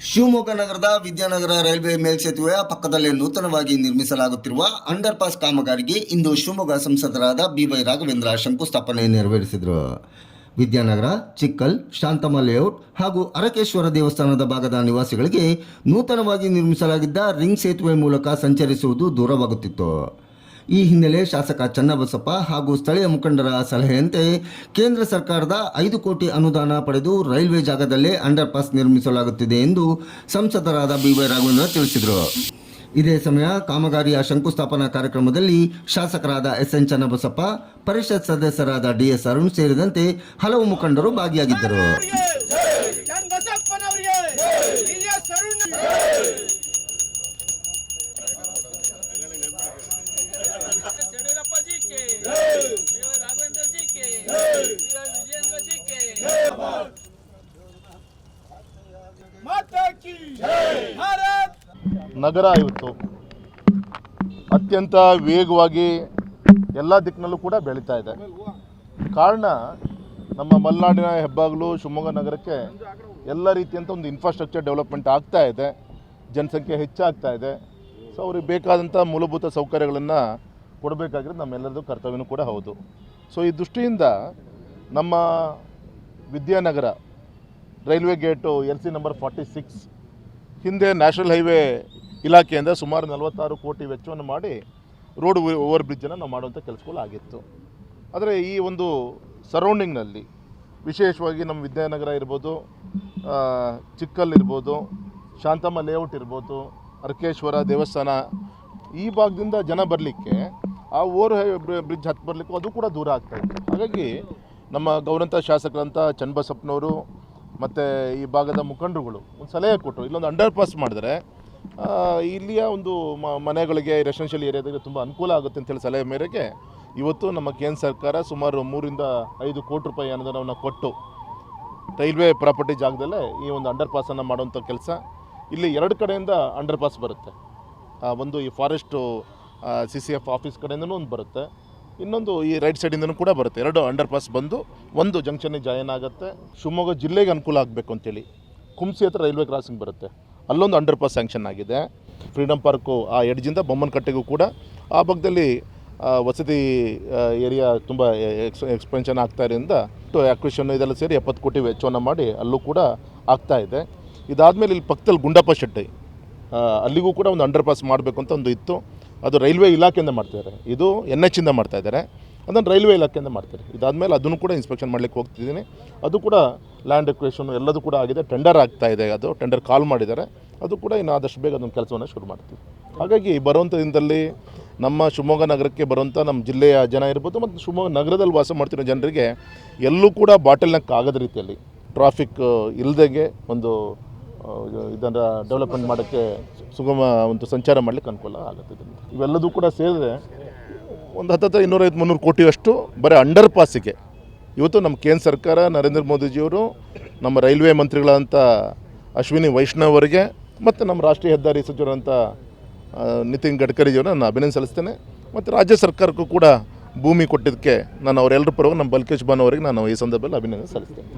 ಶಿವಮೊಗ್ಗ ನಗರದ ವಿದ್ಯಾನಗರ ರೈಲ್ವೆ ಮೇಲ್ಸೇತುವೆಯ ಪಕ್ಕದಲ್ಲೇ ನೂತನವಾಗಿ ನಿರ್ಮಿಸಲಾಗುತ್ತಿರುವ ಅಂಡರ್ ಪಾಸ್ ಕಾಮಗಾರಿಗೆ ಇಂದು ಶಿವಮೊಗ್ಗ ಸಂಸದರಾದ ಬಿವೈ ರಾಘವೇಂದ್ರ ಶಂಕುಸ್ಥಾಪನೆ ನೆರವೇರಿಸಿದರು. ವಿದ್ಯಾನಗರ, ಚಿಕ್ಕಲ್, ಶಾಂತಮ್ಮ ಲೇಔಟ್ ಹಾಗೂ ಅರಕೇಶ್ವರ ದೇವಸ್ಥಾನದ ಭಾಗದ ನಿವಾಸಿಗಳಿಗೆ ನೂತನವಾಗಿ ನಿರ್ಮಿಸಲಾಗಿದ್ದ ರಿಂಗ್ ಸೇತುವೆ ಮೂಲಕ ಸಂಚರಿಸುವುದು ದೂರವಾಗುತ್ತಿತ್ತು. ಈ ಹಿನ್ನೆಲೆ ಶಾಸಕ ಚನ್ನಬಸಪ್ಪ ಹಾಗೂ ಸ್ಥಳೀಯ ಮುಖಂಡರ ಸಲಹೆಯಂತೆ ಕೇಂದ್ರ ಸರ್ಕಾರದ 5 ಕೋಟಿ ಅನುದಾನ ಪಡೆದು ರೈಲ್ವೆ ಜಾಗದಲ್ಲೇ ಅಂಡರ್ ಪಾಸ್ ನಿರ್ಮಿಸಲಾಗುತ್ತಿದೆ ಎಂದು ಸಂಸದರಾದ ಬಿವೈ ರಾಘವೇಂದ್ರ ತಿಳಿಸಿದರು. ಇದೇ ಸಮಯ ಕಾಮಗಾರಿಯ ಶಂಕುಸ್ಥಾಪನಾ ಕಾರ್ಯಕ್ರಮದಲ್ಲಿ ಶಾಸಕರಾದ ಎಸ್ಎನ್ ಚನ್ನಬಸಪ್ಪ, ಪರಿಷತ್ ಸದಸ್ಯರಾದ ಡಿಎಸ್ ಅರುಣ್ ಸೇರಿದಂತೆ ಹಲವು ಮುಖಂಡರು ಭಾಗಿಯಾಗಿದ್ದರು. ನಗರ ಇವತ್ತು ಅತ್ಯಂತ ವೇಗವಾಗಿ ಎಲ್ಲ ದಿಕ್ಕಿನಲ್ಲೂ ಕೂಡ ಬೆಳೀತಾ ಇದೆ. ಕಾರಣ ನಮ್ಮ ಮಲೆನಾಡಿನ ಹೆಬ್ಬಾಗಿಲು ಶಿವಮೊಗ್ಗ ನಗರಕ್ಕೆ ಎಲ್ಲ ರೀತಿಯಂಥ ಒಂದು ಇನ್ಫ್ರಾಸ್ಟ್ರಕ್ಚರ್ ಡೆವಲಪ್ಮೆಂಟ್ ಆಗ್ತಾ ಇದೆ, ಜನಸಂಖ್ಯೆ ಹೆಚ್ಚಾಗ್ತಾ ಇದೆ. ಸೊ ಅವ್ರಿಗೆ ಬೇಕಾದಂಥ ಮೂಲಭೂತ ಸೌಕರ್ಯಗಳನ್ನು ಕೊಡಬೇಕಾಗಿರೋದು ನಮ್ಮೆಲ್ಲರದು ಕರ್ತವ್ಯನೂ ಕೂಡ ಹೌದು. ಸೊ ಈ ದೃಷ್ಟಿಯಿಂದ ನಮ್ಮ Vidyanagar railway gate LC number 46 ಹಿಂದೆ ನ್ಯಾಷನಲ್ ಹೈವೇ ಇಲಾಖೆಯಿಂದ ಸುಮಾರು 46 ಕೋಟಿ ವೆಚ್ಚವನ್ನು ಮಾಡಿ ರೋಡ್ ಓವರ್ ಬ್ರಿಡ್ಜನ್ನು ನಾವು ಮಾಡುವಂಥ ಕೆಲಸಗಳು ಆಗಿತ್ತು. ಆದರೆ ಈ ಒಂದು ಸರೌಂಡಿಂಗ್ನಲ್ಲಿ ವಿಶೇಷವಾಗಿ ನಮ್ಮ ವಿದ್ಯಾನಗರ ಇರ್ಬೋದು, ಚಿಕ್ಕಲ್ ಇರ್ಬೋದು, ಶಾಂತಮ್ಮ ಲೇಔಟ್ ಇರ್ಬೋದು, ಅರಕೇಶ್ವರ ದೇವಸ್ಥಾನ ಈ ಭಾಗದಿಂದ ಜನ ಬರಲಿಕ್ಕೆ ಆ ಓವರ್ ಬ್ರಿಡ್ಜ್ ಹತ್ತು ಬರಲಿಕ್ಕೂ ಅದು ಕೂಡ ದೂರ ಆಗ್ತಾಯಿತ್ತು. ಹಾಗಾಗಿ ನಮ್ಮ ಗೌರವಂತ ಶಾಸಕರಂಥ ಚನ್ನಬಸಪ್ಪನವರು ಮತ್ತು ಈ ಭಾಗದ ಮುಖಂಡರುಗಳು ಒಂದು ಸಲಹೆ ಕೊಟ್ಟರು, ಇಲ್ಲೊಂದು ಅಂಡರ್ ಪಾಸ್ ಮಾಡಿದ್ರೆ ಇಲ್ಲಿಯ ಒಂದು ಮನೆಗಳಿಗೆ ರೆಸಿಡೆನ್ಷಿಯಲ್ ಏರಿಯಾದಾಗೆ ತುಂಬ ಅನುಕೂಲ ಆಗುತ್ತೆ ಅಂತೇಳಿ ಸಲಹೆ ಮೇರೆಗೆ ಇವತ್ತು ನಮ್ಮ ಕೇಂದ್ರ ಸರ್ಕಾರ ಸುಮಾರು 3 ರಿಂದ 5 ಕೋಟಿ ರೂಪಾಯಿ ಅನುದಾನವನ್ನು ಕೊಟ್ಟು ರೈಲ್ವೆ ಪ್ರಾಪರ್ಟಿ ಜಾಗದಲ್ಲೇ ಈ ಒಂದು ಅಂಡರ್ ಪಾಸನ್ನು ಮಾಡುವಂಥ ಕೆಲಸ. ಇಲ್ಲಿ 2 ಕಡೆಯಿಂದ ಅಂಡರ್ ಪಾಸ್ ಬರುತ್ತೆ. ಒಂದು ಈ ಫಾರೆಸ್ಟು CCF ಆಫೀಸ್ ಕಡೆಯಿಂದನೂ ಒಂದು ಬರುತ್ತೆ, ಇನ್ನೊಂದು ಈ ರೈಟ್ ಸೈಡಿಂದನೂ ಕೂಡ ಬರುತ್ತೆ. 2 ಅಂಡರ್ ಪಾಸ್ ಬಂದು ಒಂದು ಜಂಕ್ಷನ್ನಿಗೆ ಜಾಯಿನ್ ಆಗುತ್ತೆ. ಶಿವಮೊಗ್ಗ ಜಿಲ್ಲೆಗೆ ಅನುಕೂಲ ಆಗಬೇಕು ಅಂತೇಳಿ ಕುಂಸಿ ಹತ್ರ ರೈಲ್ವೆ ಕ್ರಾಸಿಂಗ್ ಬರುತ್ತೆ, ಅಲ್ಲೊಂದು ಅಂಡರ್ ಪಾಸ್ ಸ್ಯಾಂಕ್ಷನ್ ಆಗಿದೆ. ಫ್ರೀಡಮ್ ಪಾರ್ಕು ಆ ಎಡ್ಜಿಂದ ಬೊಮ್ಮನಕಟ್ಟೆಗೂ ಕೂಡ ಆ ಭಾಗದಲ್ಲಿ ವಸತಿ ಏರಿಯಾ ತುಂಬ ಎಕ್ಸ್ಪೆನ್ಷನ್ ಆಗ್ತಾ ಇರೋದ್ರಿಂದ ಆಕ್ವಿಷನ್ ಇದೆಲ್ಲ ಸೇರಿ 70 ಕೋಟಿ ವೆಚ್ಚವನ್ನು ಮಾಡಿ ಅಲ್ಲೂ ಕೂಡ ಆಗ್ತಾ ಇದೆ. ಇದಾದಮೇಲೆ ಇಲ್ಲಿ ಪಕ್ಕದಲ್ಲಿ ಗುಂಡಪ್ಪ ಶೆಟ್ಟಿ ಅಲ್ಲಿಗೂ ಕೂಡ ಒಂದು ಅಂಡರ್ ಪಾಸ್ ಮಾಡಬೇಕು ಅಂತ ಒಂದು ಇತ್ತು. ಅದು ರೈಲ್ವೆ ಇಲಾಖೆಯಿಂದ ಮಾಡ್ತಿದ್ದಾರೆ, ಇದು NH ಇಂದ ಮಾಡ್ತಾಯಿದ್ದಾರೆ, ಅದನ್ನು ರೈಲ್ವೆ ಇಲಾಖೆಯಿಂದ ಮಾಡ್ತಾರೆ. ಇದಾದಮೇಲೆ ಅದನ್ನು ಕೂಡ ಇನ್ಸ್ಪೆಕ್ಷನ್ ಮಾಡಲಿಕ್ಕೆ ಹೋಗ್ತಿದ್ದೀನಿ. ಅದು ಕೂಡ ಲ್ಯಾಂಡ್ ಎಕ್ವಿಷನ್ ಎಲ್ಲದೂ ಕೂಡ ಆಗಿದೆ, ಟೆಂಡರ್ ಆಗ್ತಾ ಇದೆ. ಅದು ಟೆಂಡರ್ ಕಾಲ್ ಮಾಡಿದ್ದಾರೆ, ಅದು ಕೂಡ ಇನ್ನು ಆದಷ್ಟು ಬೇಗ ಅದನ್ನು ಕೆಲಸವನ್ನು ಶುರು ಮಾಡ್ತೀವಿ. ಹಾಗಾಗಿ ಬರುವಂಥ ದಿನದಲ್ಲಿ ನಮ್ಮ ಶಿವಮೊಗ್ಗ ನಗರಕ್ಕೆ ಬರುವಂಥ ನಮ್ಮ ಜಿಲ್ಲೆಯ ಜನ ಇರ್ಬೋದು ಮತ್ತು ಶಿವಮೊಗ್ಗ ನಗರದಲ್ಲಿ ವಾಸ ಮಾಡ್ತಿರೋ ಜನರಿಗೆ ಎಲ್ಲೂ ಕೂಡ ಬಾಟಲ್ ನೆಕ್ ಆಗದ ರೀತಿಯಲ್ಲಿ ಟ್ರಾಫಿಕ್ ಇಲ್ಲದಂಗೆ ಒಂದು ಇದನ್ನು ಡೆವಲಪ್ಮೆಂಟ್ ಮಾಡೋಕ್ಕೆ ಸುಗಮ ಒಂದು ಸಂಚಾರ ಮಾಡಲಿಕ್ಕೆ ಅನುಕೂಲ ಆಗುತ್ತೆ. ಇವೆಲ್ಲದೂ ಕೂಡ ಸೇರಿದ್ರೆ ಒಂದು 250-300 ಕೋಟಿಯಷ್ಟು ಬರೀ ಅಂಡರ್ ಪಾಸಿಗೆ ಇವತ್ತು ನಮ್ಮ ಕೇಂದ್ರ ಸರ್ಕಾರ ನರೇಂದ್ರ ಮೋದಿಜಿಯವರು ನಮ್ಮ ರೈಲ್ವೆ ಮಂತ್ರಿಗಳಂಥ ಅಶ್ವಿನಿ ವೈಷ್ಣವ್ ಅವರಿಗೆ ಮತ್ತು ನಮ್ಮ ರಾಷ್ಟ್ರೀಯ ಹೆದ್ದಾರಿ ಸಚಿವರಂಥ ನಿತಿನ್ ಗಡ್ಕರಿಜಿಯವರನ್ನು ನಾನು ಅಭಿನಂದನೆ ಸಲ್ಲಿಸ್ತೇನೆ. ಮತ್ತು ರಾಜ್ಯ ಸರ್ಕಾರಕ್ಕೂ ಕೂಡ ಭೂಮಿ ಕೊಟ್ಟಿದ್ದಕ್ಕೆ ನಾನು ಅವರೆಲ್ಲರ ಪರವಾಗಿ ನಮ್ಮ ಬಲ್ಕೇಶ್ ಬಾನ್ ಅವರಿಗೆ ನಾನು ಈ ಸಂದರ್ಭದಲ್ಲಿ ಅಭಿನಂದನೆ ಸಲ್ಲಿಸ್ತೇನೆ.